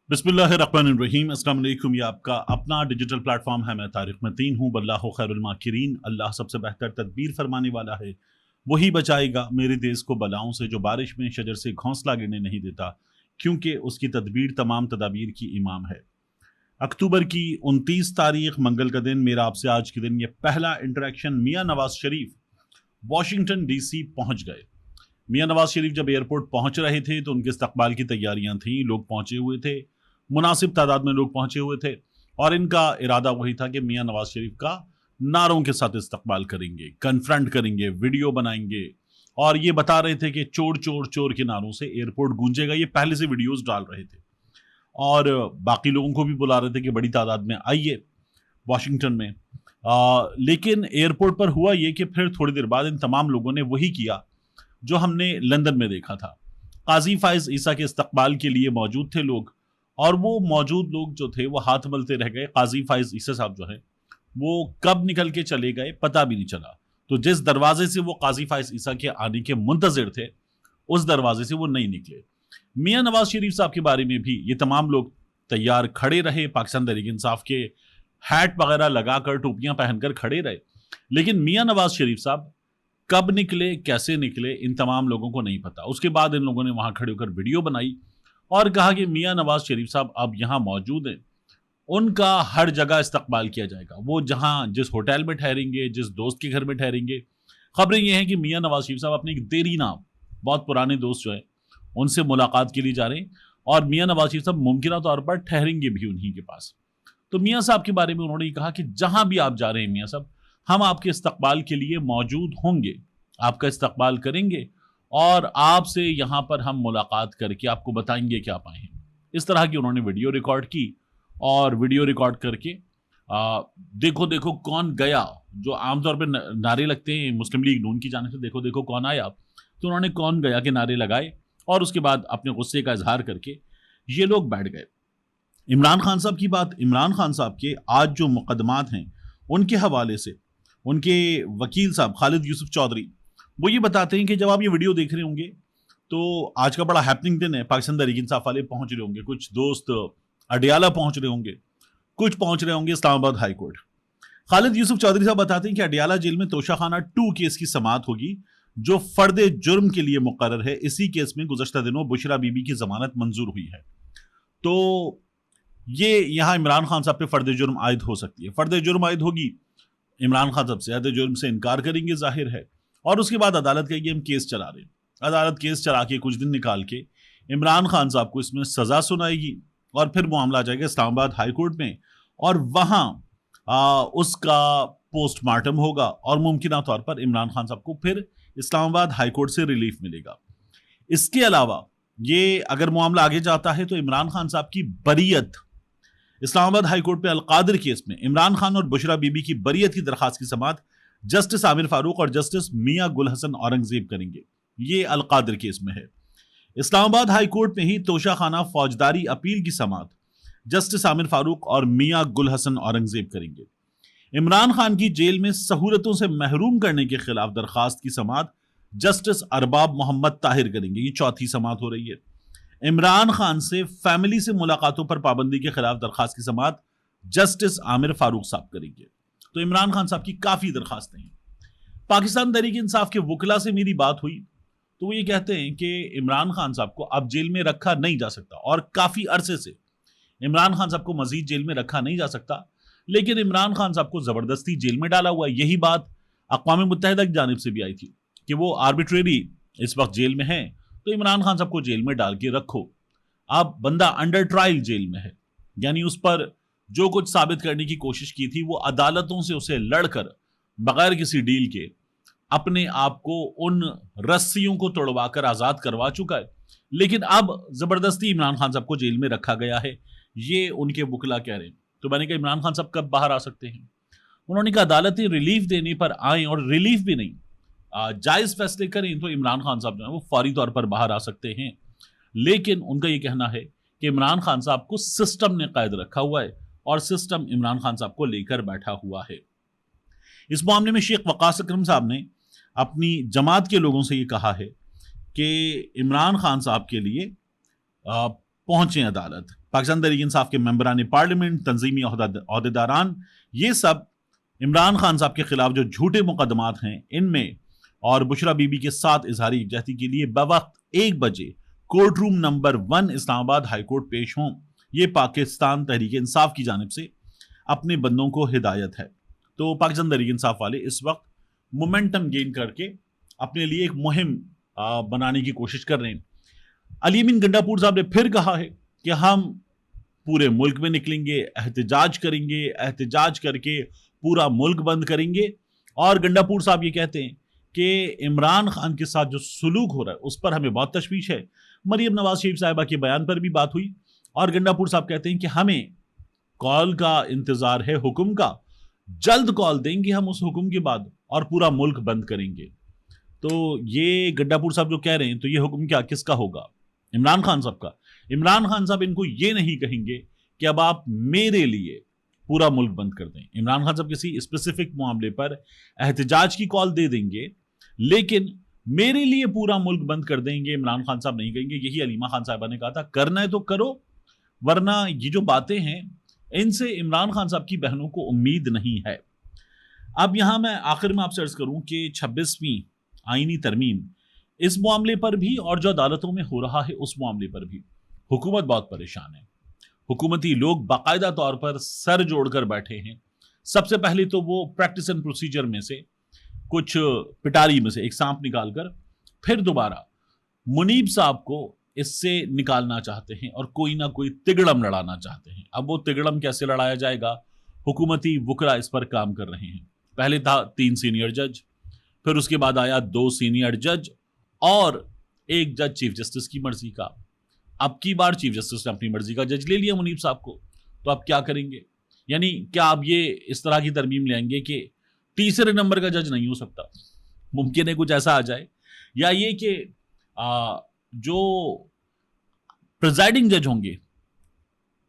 बिस्मिल्लाहिर्रहमानिर्रहीम। अस्सलाम वालेकुम। ये आपका अपना डिजिटल प्लेटफॉर्म है। मैं तारिक मतीन हूँ। वल्लाहु खैरुल माकिरीन। अल्लाह सबसे बेहतर तदबीर फरमाने वाला है। वही बचाएगा मेरे देश को बलाओं से, जो बारिश में शजर से घोंसला गिरने नहीं देता, क्योंकि उसकी तदबीर तमाम तदाबीर की इमाम है। अक्टूबर की 29 तारीख मंगल का दिन, मेरा आपसे आज के दिन ये पहला इंटरेक्शन। मियाँ नवाज शरीफ वाशिंगटन डीसी पहुंच गए। मियाँ नवाज शरीफ जब एयरपोर्ट पहुंच रहे थे तो उनके इस्तकबाल की तैयारियां थीं। लोग पहुंचे हुए थे, मुनासिब तादाद में लोग पहुंचे हुए थे, और इनका इरादा वही था कि मियाँ नवाज शरीफ का नारों के साथ इस्तकबाल करेंगे, कन्फ्रंट करेंगे, वीडियो बनाएंगे, और ये बता रहे थे कि चोर चोर चोर के नारों से एयरपोर्ट गूंजेगा। ये पहले से वीडियोस डाल रहे थे और बाकी लोगों को भी बुला रहे थे कि बड़ी तादाद में आइए वाशिंगटन में। लेकिन एयरपोर्ट पर हुआ ये कि फिर थोड़ी देर बाद इन तमाम लोगों ने वही किया जो हमने लंदन में देखा था। काजी फाइज ईसा के इस्तकबाल के लिए मौजूद थे लोग, और वो मौजूद लोग जो थे वो हाथ मलते रह गए। काजी फाइज ईसा साहब जो है वो कब निकल के चले गए पता भी नहीं चला। तो जिस दरवाजे से वो काजी फाइज ईसा के आने के मुंतजिर थे, उस दरवाजे से वो नहीं निकले। मियाँ नवाज शरीफ साहब के बारे में भी ये तमाम लोग तैयार खड़े रहे, पाकिस्तान तहरीक इंसाफ के हैट वगैरह लगाकर, टोपियां पहनकर खड़े रहे। लेकिन मियाँ नवाज शरीफ साहब कब निकले, कैसे निकले, इन तमाम लोगों को नहीं पता। उसके बाद इन लोगों ने वहां खड़े होकर वीडियो बनाई और कहा कि मियाँ नवाज शरीफ साहब अब यहां मौजूद हैं, उनका हर जगह इस्तकबाल किया जाएगा। वो जहां जिस होटल में ठहरेंगे, जिस दोस्त के घर में ठहरेंगे। खबरें ये हैं कि मियाँ नवाज शरीफ साहब अपने एक देरी नाम बहुत पुराने दोस्त जो है उनसे मुलाकात के लिए जा रहे हैं, और मियाँ नवाज शरीफ साहब मुमकिन तौर पर ठहरेंगे भी उन्हीं के पास। तो मियाँ साहब के बारे में उन्होंने कहा कि जहां भी आप जा रहे हैं मियाँ साहब, हम आपके इस्तकबाल के लिए मौजूद होंगे, आपका इस्तकबाल करेंगे, और आपसे यहाँ पर हम मुलाकात करके आपको बताएंगे कि आप आए हैं। इस तरह की उन्होंने वीडियो रिकॉर्ड की, और वीडियो रिकॉर्ड करके देखो देखो कौन गया, जो आमतौर पर नारे लगते हैं मुस्लिम लीग नून की जाने से, देखो देखो कौन आया, तो उन्होंने कौन गया के नारे लगाए, और उसके बाद अपने गुस्से का इजहार करके ये लोग बैठ गए। इमरान खान साहब की बात, इमरान खान साहब के आज जो मुकदमात हैं उनके हवाले से उनके वकील साहब खालिद यूसुफ चौधरी वो ये बताते हैं कि जब आप ये वीडियो देख रहे होंगे तो आज का बड़ा हैपनिंग दिन है। पाकिस्तान तहरीक इंसाफ वाले पहुंच रहे होंगे, कुछ दोस्त अडियाला पहुंच रहे होंगे, कुछ पहुंच रहे होंगे इस्लामाबाद हाई कोर्ट। खालिद यूसुफ चौधरी साहब बताते हैं कि अडियाला जेल में तोशाखाना 2 केस की समाअत होगी, जो फर्दे जुर्म के लिए मुकर्रर है। इसी केस में गुज़श्ता दिनों बुशरा बीबी की जमानत मंजूर हुई है। तो ये यहाँ इमरान खान साहब पे फर्दे जुर्म आयद हो सकती है। फर्दे जुर्म आयद होगी, इमरान खान साहब से जुर्म से इनकार करेंगे, जाहिर है, और उसके बाद अदालत कहेगी हम केस चला रहे हैं। अदालत केस चला के कुछ दिन निकाल के इमरान खान साहब को इसमें सजा सुनाएगी, और फिर मामला आ जाएगा इस्लामाबाद हाई कोर्ट में, और वहां उसका पोस्टमार्टम होगा, और मुमकिन तौर पर इमरान खान साहब को फिर इस्लामाबाद हाई कोर्ट से रिलीफ मिलेगा। इसके अलावा ये अगर मामला आगे जाता है तो इमरान खान साहब की बरीयत, इस्लामाबाद हाई कोर्ट पे अलकादिर केस में इमरान खान और बुशरा बीबी की बरीयत की दरखास्त की समाअत जस्टिस आमिर फारूक और जस्टिस मियां गुल हसन औरंगजेब करेंगे। ये अलकादिर केस में है। इस्लामाबाद हाई कोर्ट में ही तोशाखाना फौजदारी अपील की समाअत जस्टिस आमिर फारूक और मियां गुल हसन औरंगजेब करेंगे। इमरान खान की जेल में सहूलतों से महरूम करने के खिलाफ दरखास्त की समाअत जस्टिस अरबाब मोहम्मद ताहिर करेंगे। ये चौथी समाअत हो रही है। इमरान खान से फैमिली से मुलाकातों पर पाबंदी के खिलाफ दरखास्त की समाअत जस्टिस आमिर फारूक साहब करेंगे। तो इमरान खान साहब की काफी दरखास्तें हैं। पाकिस्तान तहरीक इंसाफ के वकला से मेरी बात हुई तो वो ये कहते हैं कि इमरान खान साहब को अब जेल में रखा नहीं जा सकता, और काफी अरसे से इमरान खान साहब को मजीद जेल में रखा नहीं जा सकता, लेकिन इमरान खान साहब को जबरदस्ती जेल में डाला हुआ है। यही बात अक़वाम मुत्तहिदा की जानिब से भी आई थी कि वो आर्बिट्रेरी इस वक्त जेल में है, तो इमरान खान साहब को जेल में डाल के रखो। अब बंदा अंडर ट्रायल जेल में है, यानी उस पर जो कुछ साबित करने की कोशिश की थी वो अदालतों से उसे लड़कर बगैर किसी डील के अपने आप को उन रस्सियों को तोड़वाकर आजाद करवा चुका है। लेकिन अब जबरदस्ती इमरान खान साहब को जेल में रखा गया है, ये उनके वकला कह रहे हैं। तो मैंने कहा इमरान खान साहब कब बाहर आ सकते हैं? उन्होंने कहा अदालतें रिलीफ देने पर आए, और रिलीफ भी नहीं जायज फैसले करें तो इमरान खान साहब जो है वो फौरी तौर पर बाहर आ सकते हैं। लेकिन उनका ये कहना है कि इमरान खान साहब को सिस्टम ने कैद रखा हुआ है, और सिस्टम इमरान खान साहब को लेकर बैठा हुआ है। इस मामले में शेख वकास अकरम साहब ने अपनी जमात के लोगों से ये कहा है कि इमरान खान साहब के लिए पहुंचे अदालत। पाकिस्तान तहरीक इंसाफ के मेंबरान पार्लियामेंट, तंजीमी अहदेदारान, ये सब इमरान खान साहब के खिलाफ जो झूठे मुकदमात हैं इनमें और बुशरा बीबी के साथ इजहारी यकजहती के लिए बवक्त 1 बजे court room number 1 Islamabad high court पेश हों। ये पाकिस्तान तहरीक इंसाफ की जानिब से अपने बंदों को हिदायत है। तो पाकिस्तान तहरीक इंसाफ वाले इस वक्त मोमेंटम गेन करके अपने लिए एक मुहिम बनाने की कोशिश कर रहे हैं। अली अमीन गंडापुर साहब ने फिर कहा है कि हम पूरे मुल्क में निकलेंगे, एहतजाज करेंगे, एहतजाज करके पूरा मुल्क बंद करेंगे। और गंडापुर साहब ये कहते हैं कि इमरान खान के साथ जो सलूक हो रहा है उस पर हमें बहुत तशवीश है। मरियम नवाज शरीफ साहिबा के बयान पर भी बात हुई और गंडापुर साहब कहते हैं कि हमें कॉल का इंतजार है, हुक्म का, जल्द कॉल देंगे हम उस हुक्म के बाद और पूरा मुल्क बंद करेंगे। तो ये गंडापुर साहब जो कह रहे हैं, तो ये हुक्म क्या किसका होगा? इमरान खान साहब का। इमरान खान साहब इनको ये नहीं कहेंगे कि अब आप मेरे लिए पूरा मुल्क बंद कर दें। इमरान खान साहब किसी स्पेसिफिक मामले पर एहतजाज की कॉल दे देंगे, लेकिन मेरे लिए पूरा मुल्क बंद कर देंगे इमरान खान साहब नहीं कहेंगे। यही अलीमा खान साहबा ने कहा था, करना है तो करो, वरना ये जो बातें हैं इनसे इमरान खान साहब की बहनों को उम्मीद नहीं है। अब यहां मैं आखिर में आपसे अर्ज करूं कि 26वीं आईनी तरमीम, इस मामले पर भी और जो अदालतों में हो रहा है उस मामले पर भी हुकूमत बहुत परेशान है। हुकूमती लोग बाकायदा तौर पर सर जोड़कर बैठे हैं। सबसे पहले तो वो प्रैक्टिस एंड प्रोसीजर में से कुछ पिटारी में से एक सांप निकालकर फिर दोबारा मुनीब साहब को इससे निकालना चाहते हैं और कोई ना कोई तिगड़म लड़ाना चाहते हैं। अब वो तिगड़म कैसे लड़ाया जाएगा, हुकूमती वुकरा इस पर काम कर रहे हैं। पहले था 3 सीनियर जज, फिर उसके बाद आया 2 सीनियर जज और 1 जज चीफ जस्टिस की मर्जी का। अब की बार चीफ जस्टिस ने अपनी मर्जी का जज ले लिया मुनीब साहब को, तो अब क्या करेंगे? यानी क्या आप ये इस तरह की तरमीम ले आएंगे कि तीसरे नंबर का जज नहीं हो सकता? मुमकिन है कुछ ऐसा आ जाए, या ये कि जो प्रिजाइडिंग जज होंगे,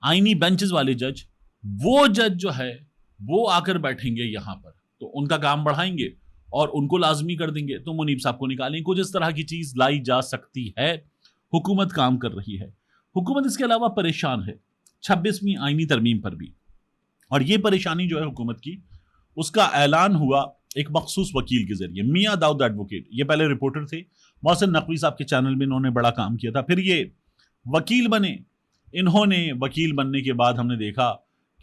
आईनी बेंचेस वाले जज, वो जज जो है वो आकर बैठेंगे यहां पर, तो उनका काम बढ़ाएंगे और उनको लाजमी कर देंगे, तो मुनीब साहब को निकालेंगे। कुछ इस तरह की चीज लाई जा सकती है। हुकूमत काम कर रही है। हुकूमत इसके अलावा परेशान है 26वीं आईनी तरमीम पर भी, और ये परेशानी जो है हुकूमत की, उसका ऐलान हुआ एक मखसूस वकील के जरिए, मियां दाऊद एडवोकेट। ये पहले रिपोर्टर थे, मोहसिन नकवी साहब के चैनल में इन्होंने बड़ा काम किया था, फिर ये वकील बने। इन्होंने वकील बनने के बाद हमने देखा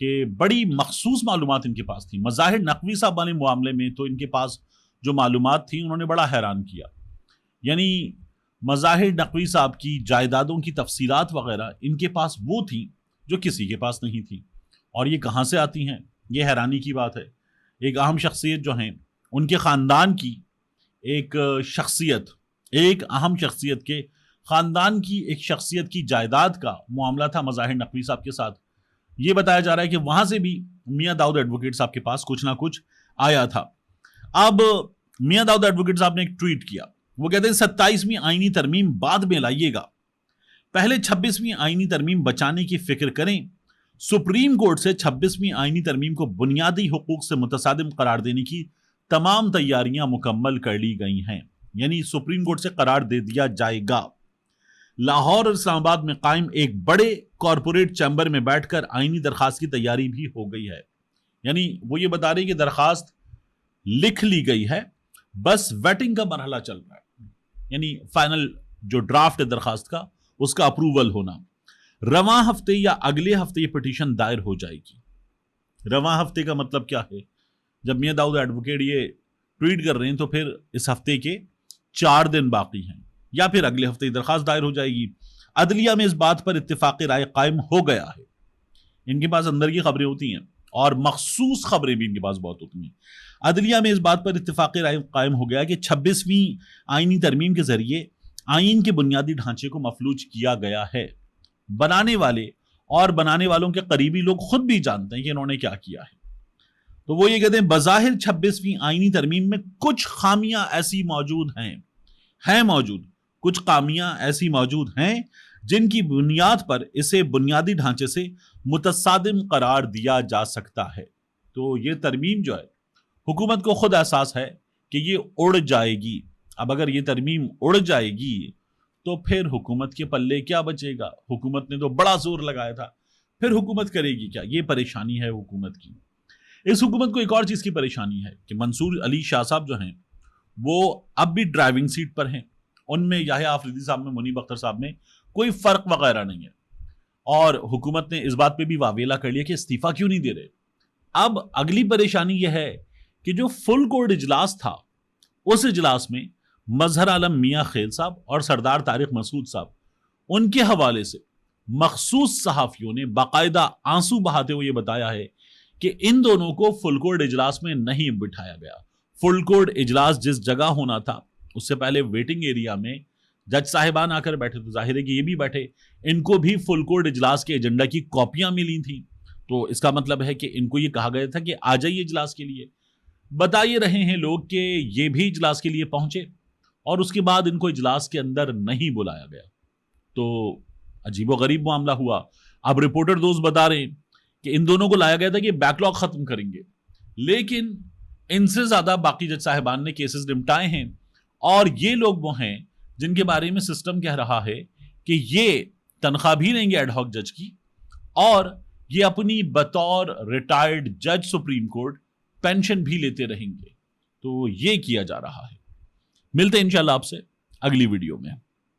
कि बड़ी मखसूस मालूमात इनके पास थी। मज़ाहिर नकवी साहब वाले मामले में तो इनके पास जो मालूमात थी उन्होंने बड़ा हैरान किया। यानी मज़ाहिर नकवी साहब की जायदादों की तफसीलात वगैरह इनके पास वो थी जो किसी के पास नहीं थी। और ये कहाँ से आती हैं, ये हैरानी की बात है। एक अहम शख्सियत जो हैं, उनके ख़ानदान की एक शख्सियत, एक अहम शख्सियत के ख़ानदान की एक शख्सियत की जायदाद का मामला था मज़ाहिर नकवी साहब के साथ। ये बताया जा रहा है कि वहाँ से भी मियां दाऊद एडवोकेट साहब के पास कुछ ना कुछ आया था। अब मियां दाऊद एडवोकेट साहब ने एक ट्वीट किया। वो कहते हैं 27वीं आईनी तरमीम बाद में लाइएगा, पहले 26वीं आईनी तरमीम बचाने की फिक्र करें। सुप्रीम कोर्ट से 26वीं आईनी तरमीम को बुनियादी हुकूक से मुतसादिम करार देने की तमाम तैयारियां मुकम्मल कर ली गई हैं। यानी सुप्रीम कोर्ट से करार दे दिया जाएगा। लाहौर और इस्लामाबाद में कायम एक बड़े कॉरपोरेट चैम्बर में बैठकर आईनी दरखास्त की तैयारी भी हो गई है। यानी वो ये बता रहे हैं कि दरखास्त लिख ली गई है, बस वेटिंग का मरहला चल रहा है। यानी फाइनल जो ड्राफ्ट है दरखास्त का, उसका अप्रूवल होना। रवां हफ्ते या अगले हफ्ते ये पिटीशन दायर हो जाएगी। रवां हफ्ते का मतलब क्या है? जब मियां दाऊद एडवोकेट ये ट्वीट कर रहे हैं तो फिर इस हफ्ते के 4 दिन बाकी हैं, या फिर अगले हफ्ते दरखास्त दायर हो जाएगी। अदलिया में इस बात पर इत्तेफाक राय कायम हो गया है। इनके पास अंदर की खबरें होती हैं और मखसूस खबरें भी इनके पास बहुत होती हैं। अदलिया में इस बात पर इत्तेफाक राय कायम हो गया कि 26वीं आईनी तरमीम के जरिए आईन के बुनियादी ढांचे को मफलूज किया गया है। बनाने वाले और बनाने वालों के करीबी लोग खुद भी जानते हैं कि इन्होंने क्या किया है। तो वो ये कहते हैं बज़ाहिर 26वीं आईनी तरमीम में कुछ खामियां ऐसी मौजूद हैं मौजूद कुछ खामियां ऐसी मौजूद हैं जिनकी बुनियाद पर इसे बुनियादी ढांचे से मुतसादिम करार दिया जा सकता है। तो ये तरमीम जो है, हुकूमत को खुद एहसास है कि ये उड़ जाएगी। अब अगर ये तरमीम उड़ जाएगी तो फिर हुकूमत के पल्ले क्या बचेगा? हुकूमत ने तो बड़ा जोर लगाया था, फिर हुकूमत करेगी क्या? ये परेशानी है हुकूमत की। इस हुकूमत को एक और चीज की परेशानी है कि मंसूर अली शाह साहब जो हैं वो अब भी ड्राइविंग सीट पर हैं। उनमें याहिया आफरीदी साहब में, मुनीब अख्तर साहब में कोई फर्क वगैरह नहीं है। और हुकूमत ने इस बात पे भी वावेला कर लिया कि इस्तीफा क्यों नहीं दे रहे। अब अगली परेशानी यह है कि जो फुल कोर्ट इजलास था, उस इजलास में मजहर आलम मियां खेल साहब और सरदार तारिक मसूद साहब, उनके हवाले से मखसूस सहाफियों ने बाकायदा आंसू बहाते हुए बताया है कि इन दोनों को फुल कोर्ट इजलास में नहीं बिठाया गया। फुल कोर्ट इजलास जिस जगह होना था, उससे पहले वेटिंग एरिया में जज साहिबान आकर बैठे, तो जाहिर है कि ये भी बैठे। इनको भी फुल कोर्ट इजलास के एजेंडा की कॉपियां मिली थी, तो इसका मतलब है कि इनको ये कहा गया था कि आ जाइए इजलास के लिए। बता ये रहे हैं लोग कि ये भी इजलास के लिए पहुंचे और उसके बाद इनको इजलास के अंदर नहीं बुलाया गया। तो अजीबोगरीब मामला हुआ। अब रिपोर्टर दोस्त बता रहे हैं कि इन दोनों को लाया गया था कि बैकलॉग खत्म करेंगे, लेकिन इनसे ज्यादा बाकी जज साहिबान ने केसेस निपटाए हैं। और ये लोग वो हैं जिनके बारे में सिस्टम कह रहा है कि ये तनख्वाह भी लेंगे एडहॉक जज की, और ये अपनी बतौर रिटायर्ड जज सुप्रीम कोर्ट पेंशन भी लेते रहेंगे। तो ये किया जा रहा है। मिलते हैं इंशाल्लाह आपसे अगली वीडियो में।